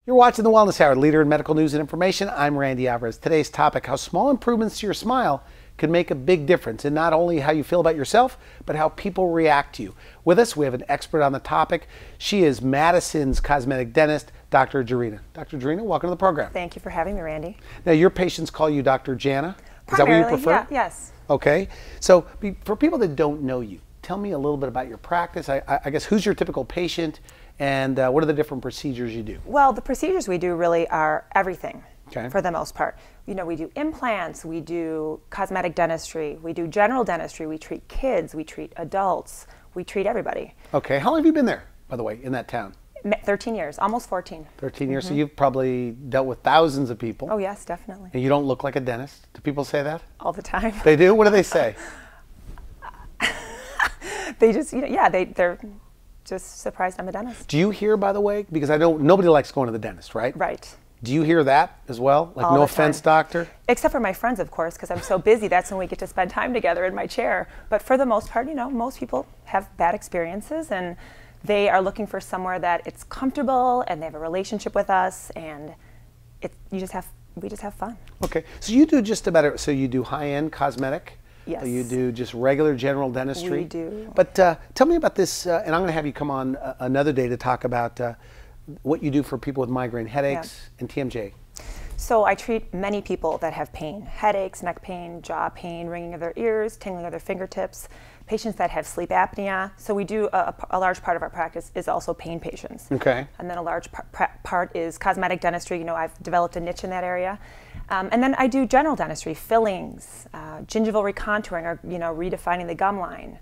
You're watching The Wellness Hour, leader in medical news and information. I'm Randy Alvarez. Today's topic, how small improvements to your smile can make a big difference in not only how you feel about yourself, but how people react to you. With us, we have an expert on the topic. She is Madison's cosmetic dentist, Dr. Gyurina. Dr. Gyurina, welcome to the program. Thank you for having me, Randy. Now, your patients call you Dr. Jana? Is that what you prefer? Yeah, yes. Okay. So, for people that don't know you, tell me a little bit about your practice. I guess, who's your typical patient? And what are the different procedures you do? Well, the procedures we do really are everything, okay, for the most part. You know, we do implants, we do cosmetic dentistry, we do general dentistry, we treat kids, we treat adults, we treat everybody. Okay. How long have you been there, by the way, in that town? 13 years, almost 14. 13 years. So you've probably dealt with thousands of people. Oh, yes, definitely. And you don't look like a dentist. Do people say that? All the time. They do? What do they say? They just, you know, yeah, they're just surprised I'm a dentist. Do you hear, by the way, because I know nobody likes going to the dentist, right? Right. Do you hear that as well? Like, all no the offense, time. doctor? Except for my friends, of course, because I'm so busy. That's when we get to spend time together in my chair. But for the most part, you know, most people have bad experiences, and they are looking for somewhere that it's comfortable, and they have a relationship with us, and we just have fun. Okay. So you do just about, so you do high-end cosmetic? Yes. You do just regular general dentistry? We do. But tell me about this, and I'm going to have you come on another day to talk about what you do for people with migraine headaches and TMJ. So I treat many people that have pain, headaches, neck pain, jaw pain, ringing of their ears, tingling of their fingertips, patients that have sleep apnea. So we do, a large part of our practice is also pain patients. Okay. And then a large part is cosmetic dentistry. You know, I've developed a niche in that area. And then I do general dentistry, fillings, gingival recontouring, or, you know, redefining the gum line.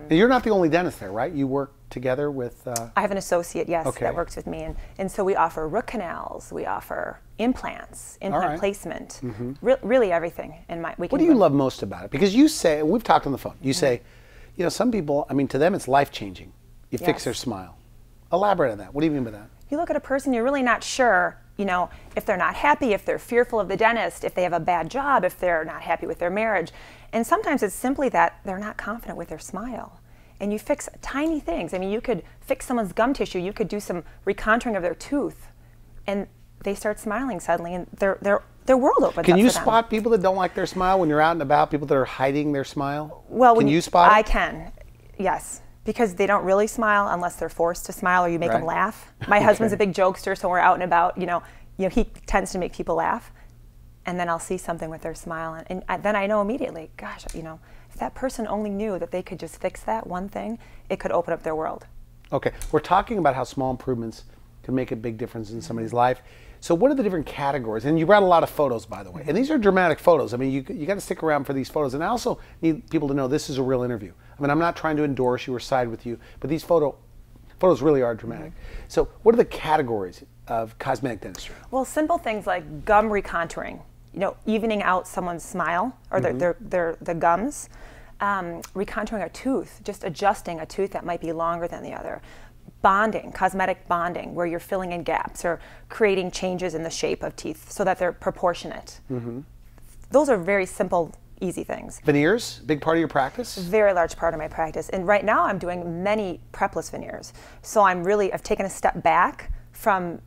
You're not the only dentist there, right? You work together with... I have an associate, yes, okay, that works with me. And so we offer root canals, we offer implants, implant placement, really everything. What do you love most about it? Because you say, we've talked on the phone, you say, you know, some people, I mean, to them it's life-changing. You fix their smile. Elaborate on that. What do you mean by that? You look at a person, you're really not sure, you know, if they're not happy, if they're fearful of the dentist, if they have a bad job, if they're not happy with their marriage. And sometimes it's simply that they're not confident with their smile. And you fix tiny things. I mean, you could fix someone's gum tissue, you could do some recontouring of their tooth, and they start smiling suddenly, and their world opens up. Can you spot people that don't like their smile when you're out and about, people that are hiding their smile? Well, can you spot it? I can, yes. Because they don't really smile unless they're forced to smile or you make them laugh. My husband's a big jokester, so we're out and about, you know, he tends to make people laugh. And then I'll see something with their smile, and then I know immediately, gosh, you know, if that person only knew that they could just fix that one thing, it could open up their world. Okay, we're talking about how small improvements can make a big difference in somebody's life. So what are the different categories? And you brought a lot of photos, by the way. And these are dramatic photos. I mean, you got to stick around for these photos. And I also need people to know this is a real interview. I mean, I'm not trying to endorse you or side with you, but these photos really are dramatic. So what are the categories of cosmetic dentistry? Well, simple things like gum recontouring, you know, evening out someone's smile or their gums, recontouring a tooth, just adjusting a tooth that might be longer than the other. Bonding, cosmetic bonding, where you're filling in gaps or creating changes in the shape of teeth so that they're proportionate. Those are very simple, easy things. Veneers, big part of your practice? Very large part of my practice. And right now I'm doing many prepless veneers. So I've taken a step back from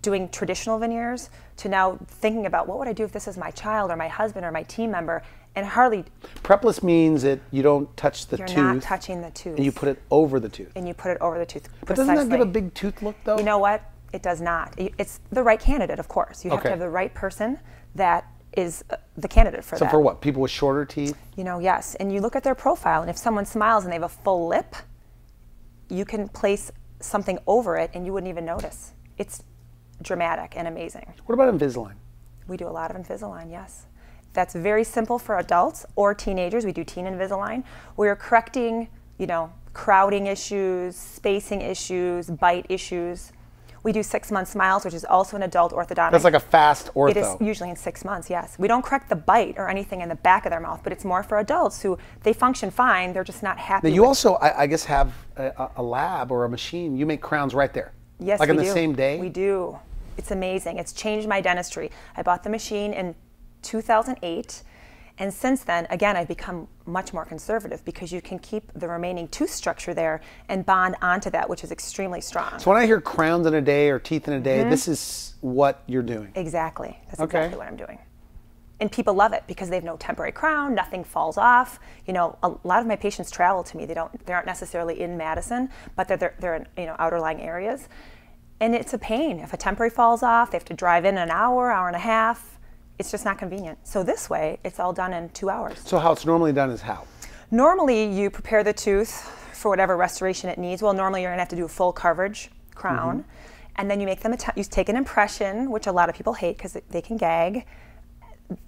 doing traditional veneers to now thinking about what would I do if this is my child or my husband or my team member, and hardly... Prepless means that you don't touch the tooth. You're not touching the tooth. And you put it over the tooth. And you put it over the tooth. But doesn't that give a big tooth look, though? You know what? It does not. It's the right candidate, of course. You have to have the right person that is the candidate for that. So for what? People with shorter teeth? You know, yes. And you look at their profile, and if someone smiles and they have a full lip, you can place something over it and you wouldn't even notice. It's dramatic and amazing. What about Invisalign? We do a lot of Invisalign, yes. That's very simple for adults or teenagers. We do teen Invisalign. We're correcting, you know, crowding issues, spacing issues, bite issues. We do 6-month smiles, which is also an adult orthodontic. That's like a fast ortho. It is usually in 6 months, yes. We don't correct the bite or anything in the back of their mouth, but it's more for adults who, they function fine, they're just not happy. Now you also, I guess, have a lab or a machine. You make crowns right there. Yes, like we on do. the same day? We do. It's amazing. It's changed my dentistry. I bought the machine in 2008, And since then, again, I've become much more conservative because you can keep the remaining tooth structure there and bond onto that, which is extremely strong. So when I hear crowns in a day or teeth in a day, this is what you're doing. Exactly. That's exactly what I'm doing. And people love it because they have no temporary crown, nothing falls off. You know, a lot of my patients travel to me. They aren't necessarily in Madison, but they're in, you know, outer-lying areas. And it's a pain. If a temporary falls off, they have to drive in an hour, hour and a half. It's just not convenient. So this way, it's all done in 2 hours. So how it's normally done is how? Normally, you prepare the tooth for whatever restoration it needs. Well, normally you're gonna have to do a full coverage crown. And then you make them, you take an impression, which a lot of people hate because they can gag.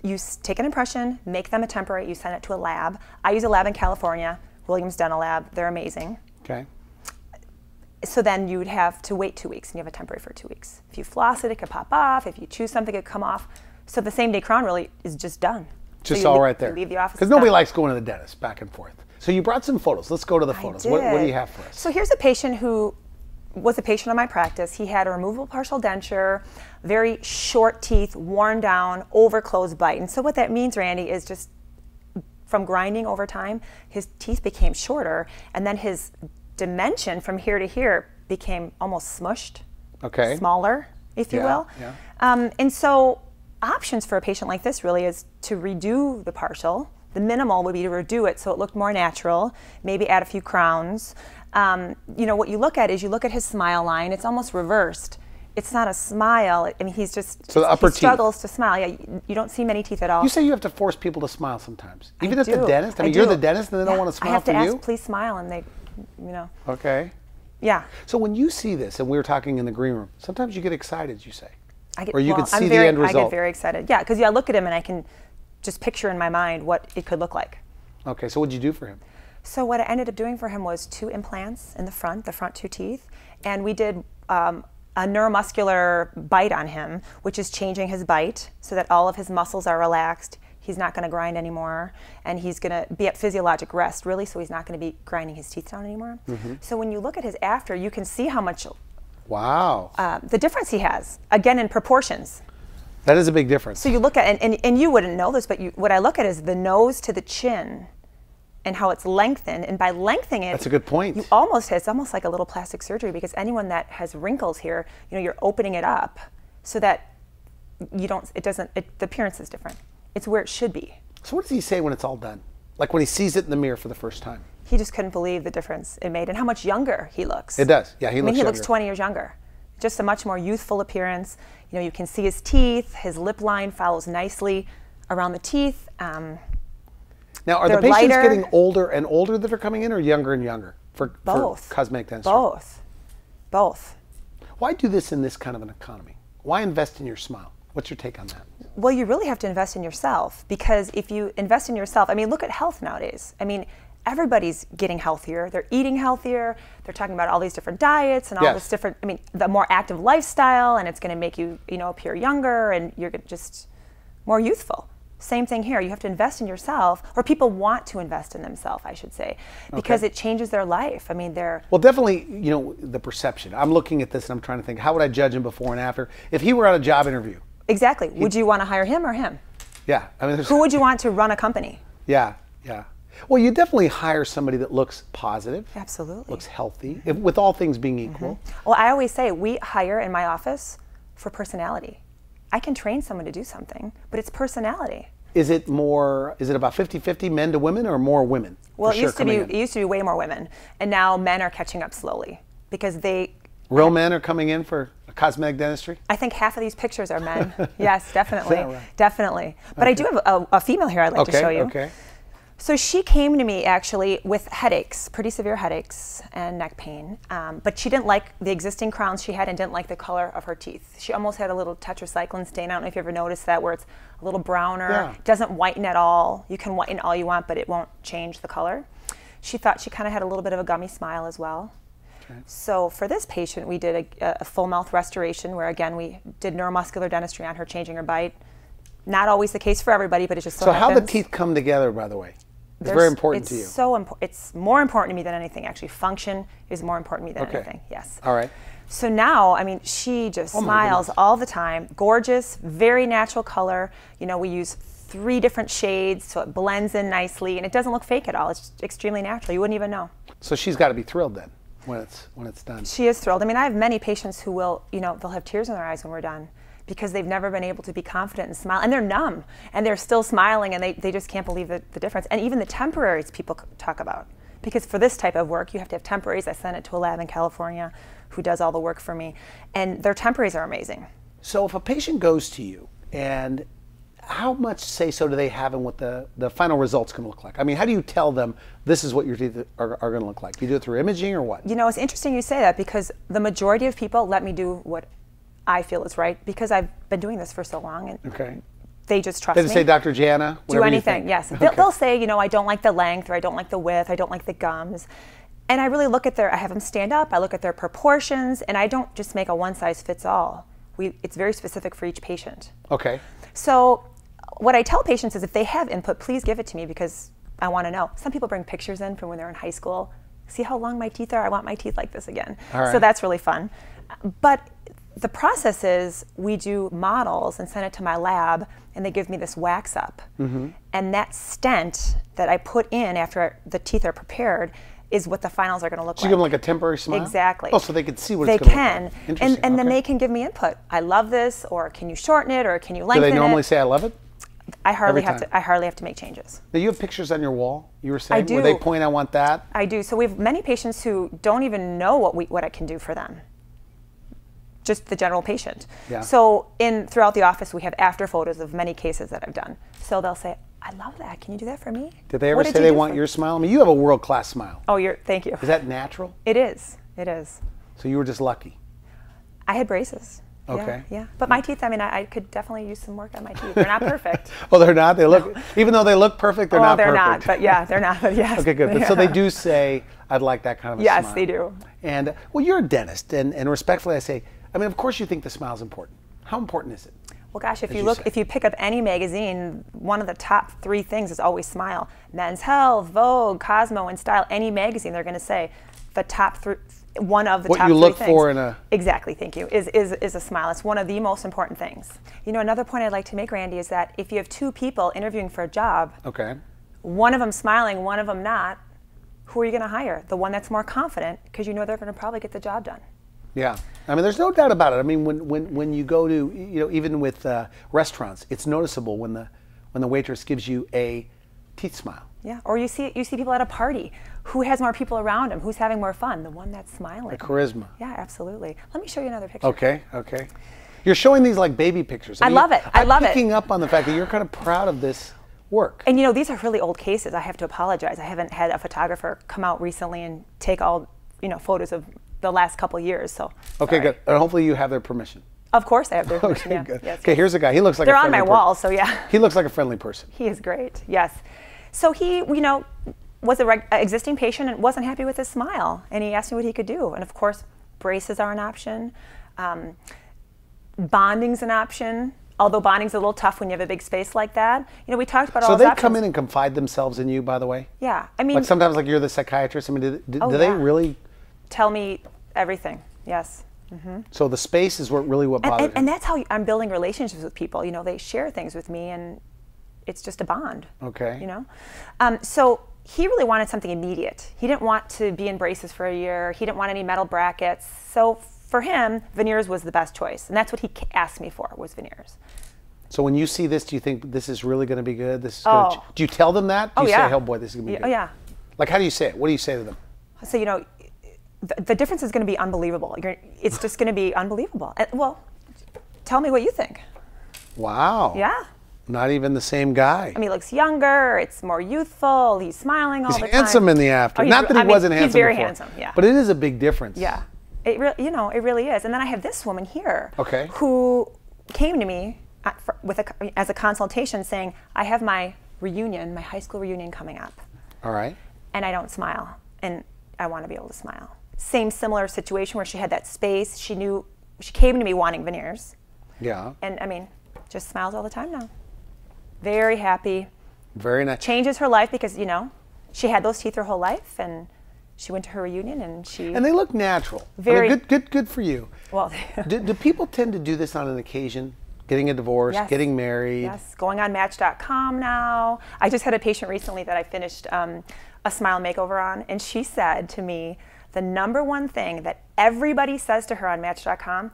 You take an impression, make them a temporary, you send it to a lab. I use a lab in California, Williams Dental Lab. They're amazing. Okay. So then you would have to wait 2 weeks and you have a temporary for 2 weeks. If you floss it, it could pop off. If you chew something, it could come off. So the same day crown really is just done. Just all right there. You leave the office. Because nobody likes going to the dentist back and forth. So you brought some photos. Let's go to the photos. What do you have for us? So here's a patient who was a patient of my practice. He had a removable partial denture, very short teeth, worn down, overclosed bite. And so what that means, Randy, is just from grinding over time, his teeth became shorter, and then his dimension from here to here became almost smushed, smaller, if you will. And so options for a patient like this really is to redo the partial. The minimal would be to redo it so it looked more natural, maybe add a few crowns. You know, what you look at is you look at his smile line. It's almost reversed. It's not a smile. I mean, he's just, so the upper he struggles to smile. Yeah, you don't see many teeth at all. You say you have to force people to smile sometimes. Even at the dentist? I mean, you're the dentist and they don't want to smile for you? I have to ask, please smile, and they, you know. Okay. Yeah. So when you see this, and we were talking in the green room, sometimes you get excited, you say. Or you can see the end result. I get very excited. Yeah, because I look at him and I can just picture in my mind what it could look like. Okay, so what did you do for him? So what I ended up doing for him was 2 implants in the front 2 teeth, and we did a neuromuscular bite on him, which is changing his bite so that all of his muscles are relaxed. He's not going to grind anymore, and he's going to be at physiologic rest, really, so he's not going to be grinding his teeth down anymore. So when you look at his after, you can see how much the difference he has, again, in proportions. That is a big difference. So you look at, and you wouldn't know this, but what I look at is the nose to the chin and how it's lengthened. And by lengthening it, that's a good point. It's almost like a little plastic surgery, because anyone that has wrinkles here, you know, you're opening it up so that the appearance is different. It's where it should be. So what does he say when it's all done? Like when he sees it in the mirror for the first time? He just couldn't believe the difference it made and how much younger he looks. It does. Yeah, he looks 20 years younger. Just a much more youthful appearance. You know, you can see his teeth. His lip line follows nicely around the teeth. Now, are the patients getting older and older that are coming in, or younger and younger for cosmetic dentistry? Both. Why do this in this kind of an economy? Why invest in your smile? What's your take on that? Well, you really have to invest in yourself, because if you invest in yourself, I mean, look at health nowadays. I mean, everybody's getting healthier. They're eating healthier. They're talking about all these different diets and all this different, I mean, the more active lifestyle, and it's going to make you, you know, appear younger, and you're just more youthful. Same thing here. You have to invest in yourself, or people want to invest in themselves, I should say, because it changes their life. I mean, well, definitely, you know, the perception. I'm looking at this and I'm trying to think, how would I judge him before and after? If he were on a job interview. Exactly. Would you want to hire him or him? Yeah. I mean, who would you want to run a company? Yeah. Well, you definitely hire somebody that looks positive. Absolutely. Looks healthy, with all things being equal. Well, I always say we hire in my office for personality. I can train someone to do something, but it's personality. Is it about 50-50 men to women, or more women? Well, it used to be way more women, and now men are catching up slowly, because real men are coming in for cosmetic dentistry? I think half of these pictures are men. Yes, definitely. Right? Definitely. But I do have a female here I'd like to show you. Okay. So she came to me actually with headaches, pretty severe headaches and neck pain, but she didn't like the existing crowns she had and didn't like the color of her teeth. She almost had a little tetracycline stain. I don't know if you ever noticed that, where it's a little browner. Yeah. It doesn't whiten at all. You can whiten all you want, but it won't change the color. She thought she kind of had a little bit of a gummy smile as well. Okay. So for this patient, we did a full mouth restoration, where again we did neuromuscular dentistry on her, changing her bite. Not always the case for everybody, but it just so happens. How the teeth come together, by the way? It's very important to you. It's more important to me than anything, actually. Function is more important to me than anything, yes. All right. So now, I mean, she just smiles all the time. Gorgeous, very natural color. You know, we use 3 different shades, so it blends in nicely, and it doesn't look fake at all. It's extremely natural. You wouldn't even know. So she's got to be thrilled then when it's done. She is thrilled. I mean, I have many patients who will, they'll have tears in their eyes when we're done because they've never been able to be confident and smile, and they're numb, and they're still smiling, and they just can't believe the difference. And even the temporaries people talk about, because for this type of work, you have to have temporaries. I sent it to a lab in California who does all the work for me, and their temporaries are amazing. So if a patient goes to you, and how much say-so do they have in what the final result's going to look like? I mean, how do you tell them this is what your teeth are going to look like? Do you do it through imaging or what? It's interesting you say that, because the majority of people let me do what I feel is right, because I've been doing this for so long, and okay. They just trust me. They say, Dr. Jana, do anything, yes. Okay. They'll say, I don't like the length, or I don't like the width, I don't like the gums. And I really look at I have them stand up, I look at their proportions, and I don't just make a one-size-fits-all. It's very specific for each patient. Okay. So what I tell patients is if they have input, please give it to me, because I want to know. Some people bring pictures in from when they're in high school. See how long my teeth are? I want my teeth like this again. All right. So that's really fun. But the process is we do models and send it to my lab, and they give me this wax up. Mm-hmm. And that stent that I put in after the teeth are prepared is what the finals are going to look like. So you give them like a temporary smile? Exactly. Oh, so they can see what it's going to look like. They can. And then they can give me input. I love this, or can you shorten it, or can you lengthen it? Do they normally say I love it? I hardly have to make changes. Now you have pictures on your wall, you were saying? I do. Where they point, I want that? I do. So we have many patients who don't even know what I can do for them. Just the general patient. Yeah. So throughout the office, we have after photos of many cases that I've done. So they'll say, I love that. Can you do that for me? Did they ever say they want your smile? I mean, you have a world-class smile. Oh, thank you. Is that natural? It is. It is. So you were just lucky? I had braces. Okay. Yeah. But my teeth, I could definitely use some work on my teeth. They're not perfect. Oh, they're not? They look, even though they look perfect, they're not perfect. Oh, they're not. But yeah, they're not. But yes. Okay, good. But so they do say, I'd like that kind of a smile. Yes, they do. And, well, you're a dentist, and respectfully I say, I mean, of course you think the smile's important. How important is it? Well, gosh, if you pick up any magazine, one of the top 3 things is always smile. Men's Health, Vogue, Cosmo, and Style, any magazine, they're going to say the top 3, one of the top 3 things. What you look for in a... Exactly, thank you, is a smile. It's one of the most important things. Another point I'd like to make, Randy, is that if you have 2 people interviewing for a job, okay, one of them smiling, one of them not, who are you going to hire? The one that's more confident, because they're going to probably get the job done. Yeah, I mean, there's no doubt about it. I mean, when you go to, even with restaurants, it's noticeable when the waitress gives you a teeth smile. Yeah, or you see people at a party. Who has more people around them? Who's having more fun? The one that's smiling. The charisma. Yeah, absolutely. Let me show you another picture. Okay, okay. You're showing these like baby pictures. I love it. I love it. I'm picking up on the fact that you're kind of proud of this work. And these are really old cases. I have to apologize. I haven't had a photographer come out recently and take all photos of the last couple years. So okay, good. And hopefully you have their permission. Of course I have their permission. Okay, yeah. good. Yes, okay, here's a guy. He looks like they're a on my wall, so yeah. He looks like a friendly person. He is great. Yes. So he, was an existing patient and wasn't happy with his smile, and he asked me what he could do. And of course, braces are an option. Bonding's an option. Although bonding's a little tough when you have a big space like that. We talked about all those options. So they come in and confide themselves in you, by the way? Yeah. I mean, like sometimes like you're the psychiatrist. I mean, do they really tell me everything? Yes. Mm-hmm. So the space is what bothers and that's how I'm building relationships with people. They share things with me, and it's just a bond. Okay. So he really wanted something immediate. He didn't want to be in braces for a year. He didn't want any metal brackets. So for him, veneers was the best choice, and that's what he asked me for, was veneers. So when you see this, do you think this is really going to be good? This is good. Do you tell them that? Do you say, "Oh boy, this is going to be good"? Oh yeah. Like, how do you say it? What do you say to them? So the difference is going to be unbelievable. It's just going to be unbelievable. Well, tell me what you think. Wow. Yeah. Not even the same guy. I mean, he looks younger. It's more youthful. He's smiling all the time. He's handsome in the after. Not that he wasn't handsome before. He's very handsome. Yeah. But it is a big difference. Yeah. It really is. And then I have this woman here. Okay. Who came to me as a consultation saying, I have my reunion, my high school reunion coming up. All right. And I don't smile. And I want to be able to smile. Similar situation where she had that space. She came to me wanting veneers. Yeah. And I mean, just smiles all the time now. Very happy. Very nice. Changes her life because, she had those teeth her whole life, and she went to her reunion and they look natural. Very good for you. Well, do people tend to do this on an occasion? Getting a divorce, Yes. getting married. Yes, going on Match.com now. I just had a patient recently that I finished a smile makeover on, and she said to me, the number one thing that everybody says to her on Match.com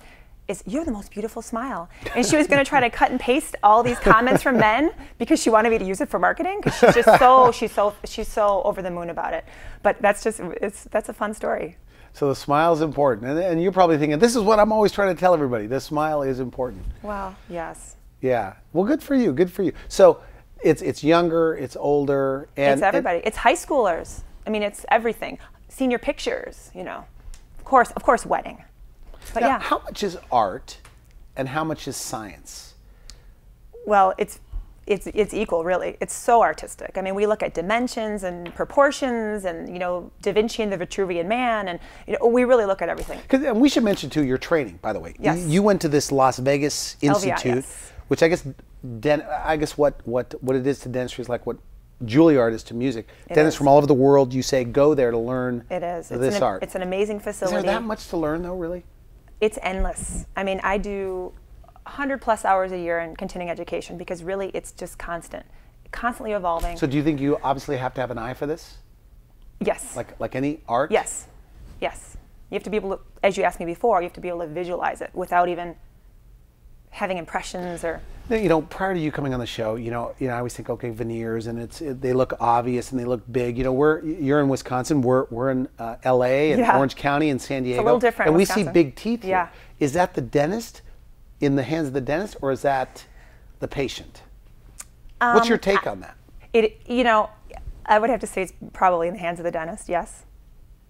is, "You have the most beautiful smile." And she was going to try to cut and paste all these comments from men because she wanted me to use it for marketing, because she's just she's so over the moon about it. But that's a fun story. So the smile is important, and you're probably thinking, this is what I'm always trying to tell everybody. The smile is important. Wow. Yes. Yeah. Well, good for you. Good for you. So it's younger, it's older, and it's everybody. It's high schoolers. I mean, it's everything. Senior pictures. You know, of course, wedding. But now, yeah. how much is art, and how much is science? Well, it's equal, really. It's so artistic. I mean, we look at dimensions and proportions, and Da Vinci and the Vitruvian Man, and we really look at everything. And we should mention too your training, by the way. Yes. You went to this Las Vegas Institute, LVI, yes. which I guess what it is to dentistry is like what Juilliard is to music. Dentists from all over the world, you say, go there to learn this art. It's an amazing facility. Is there that much to learn, though, really? It's endless. I mean, I do 100+ hours a year in continuing education, because really it's just constantly evolving. So do you think you obviously have to have an eye for this? Yes. Like any art? Yes. Yes. You have to be able to, as you asked me before, you have to be able to visualize it without even having impressions or... Prior to you coming on the show, I always think, okay, veneers, and they look obvious and they look big. You're in Wisconsin, we're in L.A. and Orange County and San Diego. It's a little different. And we Wisconsin. see big teeth here. Yeah. Is that the dentist in the hands of the dentist, or is that the patient? What's your take on that? I would have to say it's probably in the hands of the dentist. Yes.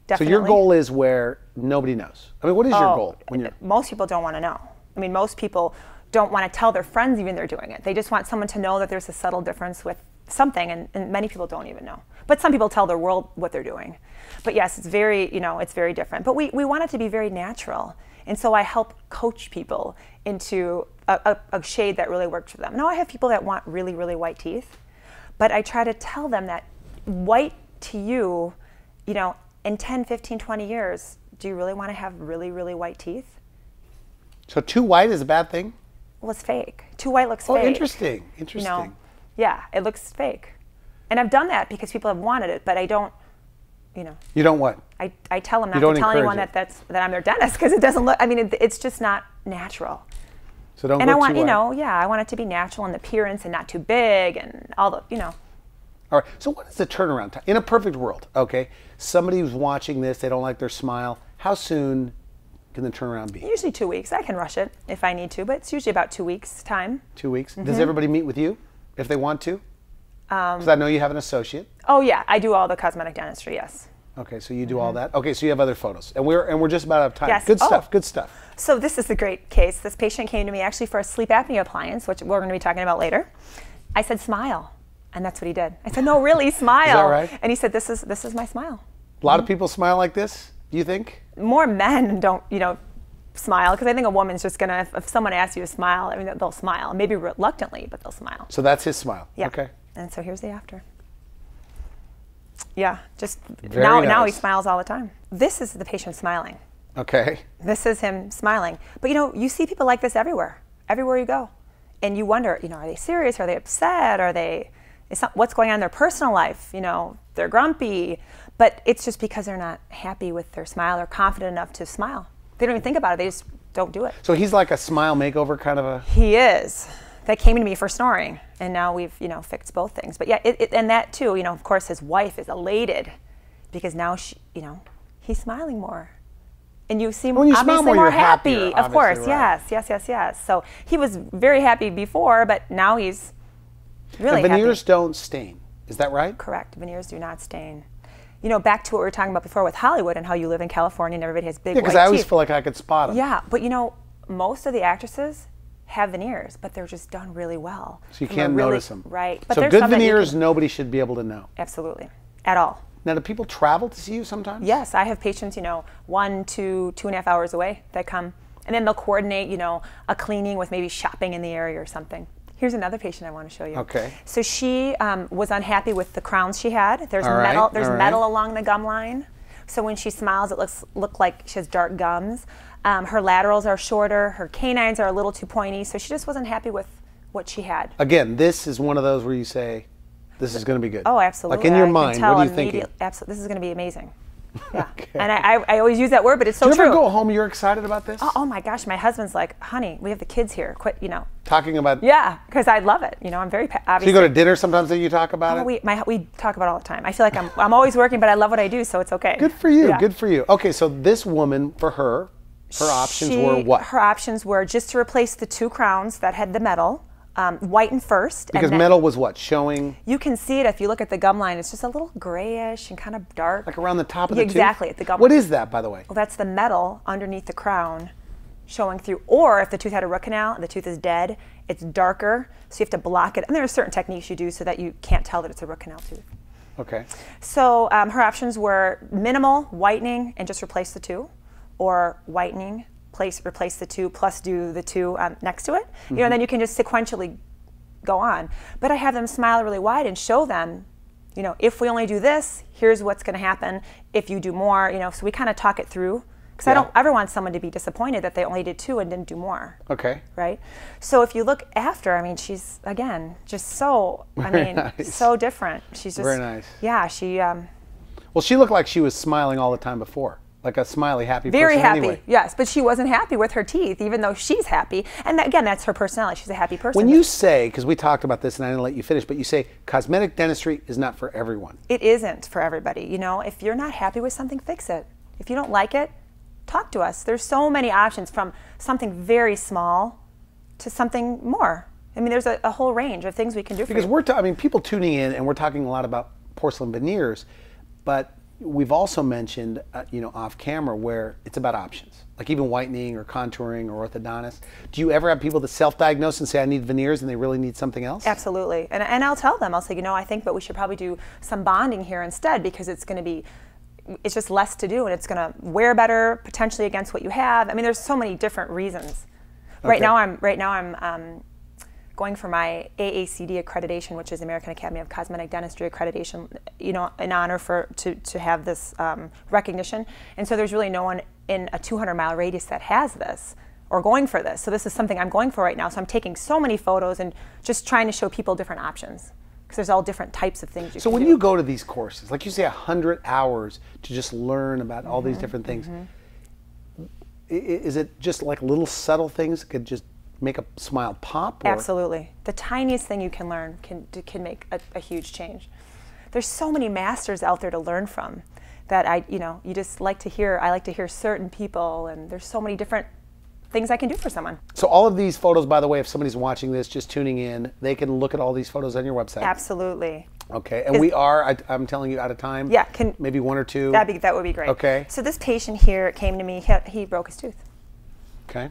Definitely. So your goal is where nobody knows. I mean, what is your goal when you're? Most people don't want to know. I mean, most people don't want to tell their friends even they're doing it. They just want someone to know that there's a subtle difference with something, and many people don't even know. But some people tell their world what they're doing. But yes, it's very, it's very different. But we want it to be very natural. And so I help coach people into a shade that really works for them. Now I have people that want really, really white teeth, but I try to tell them that white to you, in 10, 15, 20 years, do you really want to have really, really white teeth? So too white is a bad thing? Well, it's fake. Too white looks fake. Oh, interesting. Interesting. Yeah, it looks fake. And I've done that because people have wanted it, but I don't, You don't what? I tell them not to tell anyone that I'm their dentist, because it doesn't look, it's just not natural. So don't and go I want, too white. I want it to be natural in appearance and not too big and all the, All right, so what is the turnaround time? In a perfect world, okay, somebody who's watching this, they don't like their smile, how soon can the turnaround be? Usually 2 weeks. I can rush it if I need to, but it's usually about 2 weeks time. 2 weeks? Does everybody meet with you if they want to? Because I know you have an associate. Oh yeah, I do all the cosmetic dentistry, yes. Okay, so you do all that. Okay, so you have other photos, and we're just about out of time. Yes. Good stuff. Good stuff. So this is a great case. This patient came to me actually for a sleep apnea appliance, which we're going to be talking about later. I said, smile, and that's what he did. I said, no, really, smile. Is that right? And he said, this is my smile. A lot of people smile like this, do you think? More men don't, smile, because I think a woman's just gonna, if someone asks you to smile, I mean, they'll smile, maybe reluctantly, but they'll smile. So that's his smile. Yeah. Okay. And so here's the after. Yeah, just Very now he nice. smiles all the time. This is the patient smiling. Okay. This is him smiling. But you see people like this everywhere you go. And you wonder, are they serious? Are they upset? What's going on in their personal life? They're grumpy. But it's just because they're not happy with their smile or confident enough to smile. They don't even think about it. They just don't do it. So he's like a smile makeover kind of a... He is. That came to me for snoring. And now we've, fixed both things. But yeah, and that too, of course his wife is elated because now he's smiling more. And you seem when you obviously smile more, you're happy. happier, Of course, right. yes. So he was very happy before, but now he's really and veneers happy. don't stain. Is that right? Correct. Veneers do not stain. Back to what we were talking about before with Hollywood and how you live in California and everybody has big white teeth. because I always feel like I could spot them. Yeah, but most of the actresses have veneers, but they're just done really well. So you can't notice them. Right. But so there's good some that you veneers, can- nobody should be able to know. Absolutely. At all. Now, do people travel to see you sometimes? Yes, I have patients, 1 to 2.5 hours away that come, and then they'll coordinate, a cleaning with maybe shopping in the area or something. Here's another patient I want to show you. Okay. So she was unhappy with the crowns she had. There's All right, metal. There's all right. metal along the gum line. So when she smiles, it look like she has dark gums. Her laterals are shorter. Her canines are a little too pointy. So she just wasn't happy with what she had. Again, this is one of those where you say, this is going to be good. Oh, absolutely. Like in your mind, what are you thinking? Absolutely, this is going to be amazing. Yeah. Okay. And I always use that word, but it's so true. Do you true. ever go home, you're excited about this? Oh my gosh, my husband's like, honey, we have the kids here. Quit, Talking about... Yeah, because I love it. I'm very obviously. So you go to dinner sometimes and you talk about it? We talk about it all the time. I feel like I'm always working, but I love what I do, so it's okay. Good for you. Yeah. Good for you. Okay, so this woman, for her options were what? Her options were just to replace the 2 crowns that had the metal, whiten first. Because metal was what? Showing? You can see it if you look at the gum line. It's just a little grayish and kind of dark. Like around the top of the tooth? Exactly, at the gum line. What is that, by the way? Well, that's the metal underneath the crown showing through. Or if the tooth had a root canal and the tooth is dead, it's darker, so you have to block it. And there are certain techniques you do so that you can't tell that it's a root canal tooth. Okay. So her options were minimal, whitening, and just replace the 2, or whitening, replace the 2 plus do the 2 next to it. And then you can just sequentially go on. But I have them smile really wide and show them, if we only do this, here's what's going to happen if you do more. So we kind of talk it through, because I don't ever want someone to be disappointed that they only did 2 and didn't do more. Okay. Right. So if you look after, she's again just so nice. So different. She's just very nice. Yeah. She. Well, she looked like she was smiling all the time before. Like a smiley, happy Very person happy, anyway. yes. But she wasn't happy with her teeth, even though she's happy. And again, that's her personality. She's a happy person. When you say, because we talked about this and I didn't let you finish, but you say cosmetic dentistry is not for everyone. It isn't for everybody. If you're not happy with something, fix it. If you don't like it, talk to us. There's so many options, from something very small to something more. There's a whole range of things we can do for you. Because people tuning in, and we're talking a lot about porcelain veneers, but we've also mentioned, off camera, where it's about options, like even whitening or contouring or orthodontist. Do you ever have people that self-diagnose and say, I need veneers, and they really need something else? Absolutely. And I'll tell them, I'll say, I think that we should probably do some bonding here instead, because it's just less to do, and it's going to wear better potentially against what you have. There's so many different reasons. Okay. Right now I'm going for my AACD accreditation, which is American Academy of Cosmetic Dentistry accreditation, in honor to have this recognition. And so there's really no one in a 200-mile radius that has this or going for this. So this is something I'm going for right now. So I'm taking so many photos and just trying to show people different options, because there's all different types of things you can do. So when you go to these courses, like you say 100 hours to just learn about all these different things, is it just like little subtle things that could just make a smile pop? Or? Absolutely. The tiniest thing you can learn can make a huge change. There's so many masters out there to learn from that you just like to hear. I like to hear certain people, and there's so many different things I can do for someone. So all of these photos, by the way, if somebody's watching this, just tuning in, they can look at all these photos on your website. Absolutely. Okay, and we are, I'm telling you, out of time. Yeah. Maybe 1 or 2. That would be great. Okay. So this patient here came to me, he broke his tooth. Okay.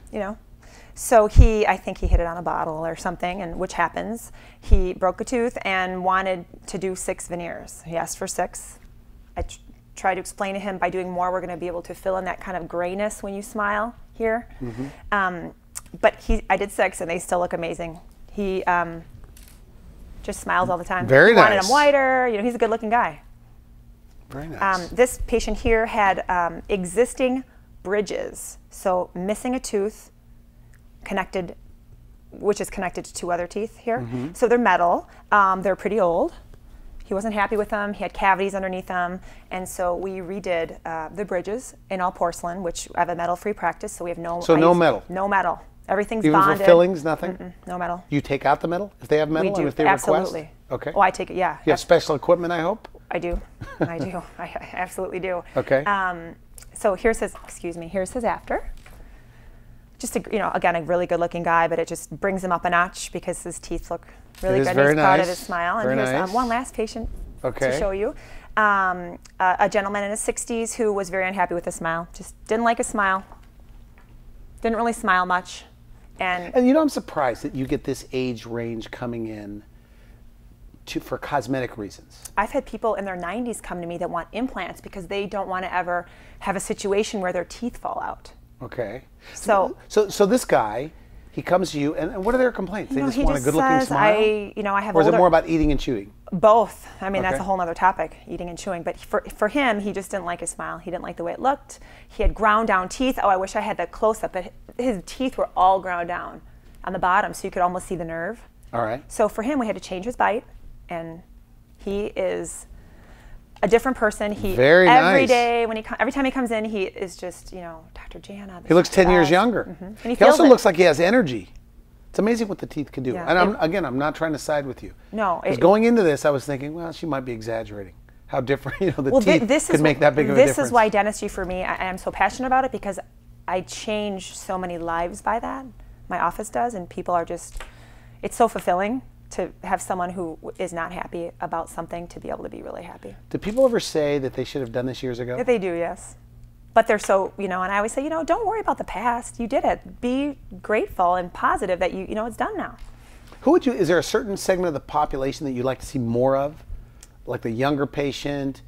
So I think he hit it on a bottle or something, and which happens. He broke a tooth and wanted to do 6 veneers. He asked for 6. I tried to explain to him, by doing more, we're going to be able to fill in that kind of grayness when you smile here. But I did 6, and they still look amazing. He just smiles all the time. Very nice. Wanted him whiter. He's a good-looking guy. Very nice. This patient here had existing bridges, so missing a tooth, which is connected to 2 other teeth here. So they're metal. They're pretty old. He wasn't happy with them. He had cavities underneath them, and so we redid the bridges in all porcelain, which I have a metal-free practice, so we have no. So no metal. No metal. Everything's Even bonded. for fillings, nothing. No metal. You take out the metal if they have metal, We do. and if they Absolutely. request. Okay. Oh, I take it. Yeah. You have special equipment, I hope. I do. I do. I absolutely do. Okay. So here's his. Excuse me. Here's his after. Just again, a really good-looking guy, but it just brings him up a notch because his teeth look really good. Very He's proud nice. of his smile. And Very here's nice. One last patient Okay. to show you. A gentleman in his 60s who was very unhappy with his smile. Just didn't like his smile. Didn't really smile much. And I'm surprised that you get this age range coming in for cosmetic reasons. I've had people in their 90s come to me that want implants because they don't want to ever have a situation where their teeth fall out. Okay. So this guy, He comes to you, and what are their complaints? They just he want a good-looking says, smile? I have Or is it older- more about eating and chewing? Both. I mean, that's Okay. a whole other topic, eating and chewing. But for him, he just didn't like his smile. He didn't like the way it looked. He had ground down teeth. Oh, I wish I had the close-up, but his teeth were all ground down on the bottom, so you could almost see the nerve. All right. So for him, we had to change his bite, and he is a different person. Very every nice. day every time he comes in, he is just, Dr. Jana. He looks 10 years younger. And he He also feels it. looks like he has energy. It's amazing what the teeth can do. Yeah, And I'm not trying to side with you. No, Because going into this, I was thinking, well, she might be exaggerating. How different, the teeth this could is make that big of a difference. This is why dentistry for me, I am so passionate about it, because I change so many lives by that. My office does, and people are just, it's so fulfilling to have someone who is not happy about something to be able to be really happy. Do people ever say that they should have done this years ago? Yeah, they do, yes. But they're so, and I always say, don't worry about the past. You did it. Be grateful and positive that it's done now. Is there a certain segment of the population that you'd like to see more of? Like the younger patient,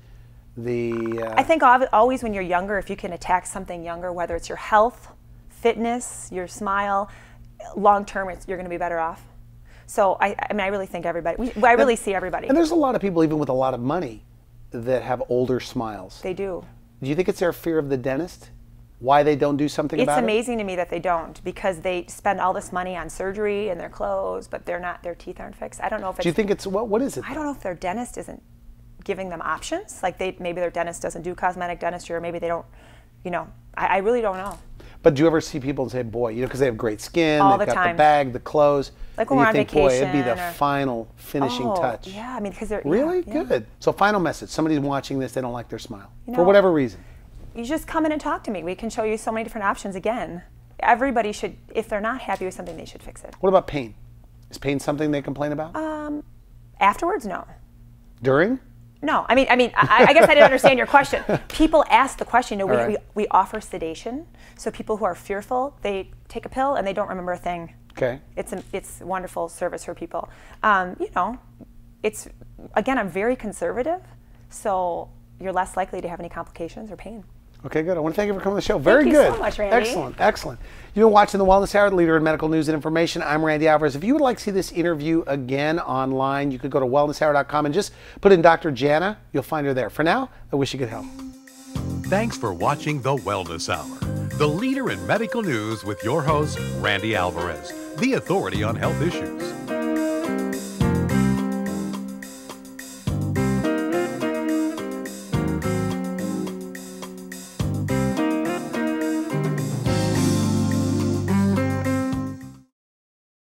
I think always when you're younger, if you can attack something younger, whether it's your health, fitness, your smile, long term, you're going to be better off. So I really think everybody. I really see everybody. And there's a lot of people, even with a lot of money, that have older smiles. They do. Do you think it's their fear of the dentist? Why they don't do something about it? It's amazing to me that they don't, because they spend all this money on surgery and their clothes, but their teeth aren't fixed. I don't know if it's. Do you think it's what is it? I don't know if their dentist isn't giving them options. Like maybe their dentist doesn't do cosmetic dentistry, or maybe they don't. I really don't know. But do you ever see people and say, boy, because they have great skin, All they've the got time. the bag, the clothes, Like and when you we're on think, boy, it'd be the vacation or- final finishing touch. Yeah, because they're Really? yeah. Good. So final message, somebody's watching this, they don't like their smile. You For know- whatever reason. You just come in and talk to me. We can show you so many different options. Again, everybody should, if they're not happy with something, they should fix it. What about pain? Is pain something they complain about? Afterwards, no. During? No, I guess I didn't understand your question. People ask the question. right. We offer sedation, so people who are fearful, they take a pill and they don't remember a thing. Okay. It's a wonderful service for people. It's again, I'm very conservative, so you're less likely to have any complications or pain. Okay, good. I want to thank you for coming to the show. Very you good. so much, Randy. Excellent, excellent. You've been watching The Wellness Hour, the leader in medical news and information. I'm Randy Alvarez. If you would like to see this interview again online, you could go to wellnesshour.com and just put in Dr. Jana. You'll find her there. For now, I wish you could help. Thanks for watching The Wellness Hour, the leader in medical news with your host, Randy Alvarez, the authority on health issues.